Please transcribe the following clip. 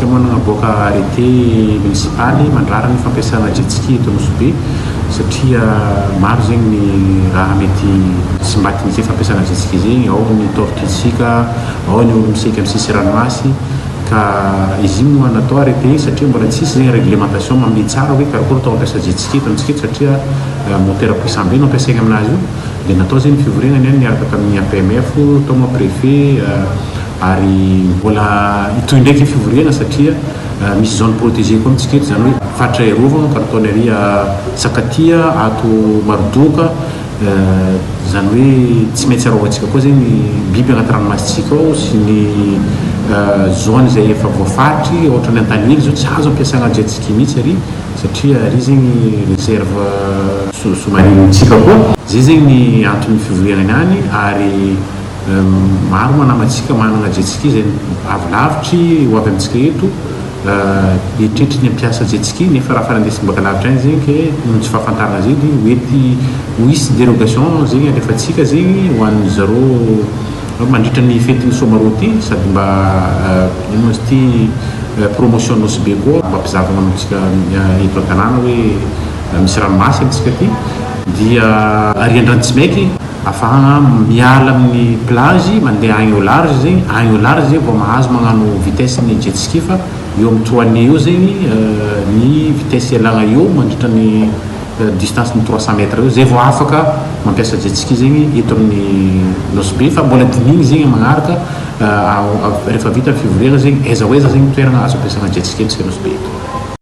isika moa nagnaboaka arrêté municipaly mandrara ny fampiasana jet ski eto Nosy Be satria maro zegny ny raha mety tsy mbaty ny fampiasana jet ski zegny, ao ny tortue-tsika, ao ny olo misaiky amin'ny sisy ranomasy ka izy igny no natao arrêté satria mbola tsisy zegny réglementation mamely tsara hoe karakory atao mampiasa jet ski eto amintsika satria moteur puissant be no ampiasaigny aminazy io dia natao zegny fivoriana ny niaraka tamin'ny APMF tao moa préfet ary mbola itoy ndraiky fivoriana satria misy zone protégée koa amintsika eto zany hoe faritra iarovana karaha ery Sakatia ato Marodoka zany hoe tsy maintsy arovatsika koa zegny biby agnaty ranomasitsika ao sy ny zone izay efa voafaritry ohatra ny Antanily zao tsy azo ampiasana jet ski mihitsy ary satria ary zegny réserve sous-marintsika koa zay zegny ny antony fivoriana niany ary maro manamatsika manana jet ski zay avy lavitry ho avy amintsika eto eritreritry ny ampiasa jet ski nefa raha fanandesiny baka lavitra any zegny ke tsy fahafantarana zegny mety ho hisy dérogation zegny alefatsika zegny ho an'ny zareo mandritra ny fetin'ny somaroty sady mba ino moa ty promotion Nosy Be koa mba mpizavana amintsika eto an-tanàna hoe misy ranomasy amintsika ty dia ariandrany tsy maiky afahana miala amin'ny plage mandeha agny au large zegny agny au large zegny vao mahazo magnano vitesse ny jet ski fa eo amin'ny 3 nez eo zegny ny vitesse ialagna eo mandritra ny distance ny 300 mètres eo zay vao afaka mampiasa jet ski zegny eto amin'ny Nosy Be fa mbola dinigny zegny magnaraka rehefa vita ny fivoriana zegny aiza ho aiza zegny toerana azo ampiasana jet ski amintsika Nosy Be eto.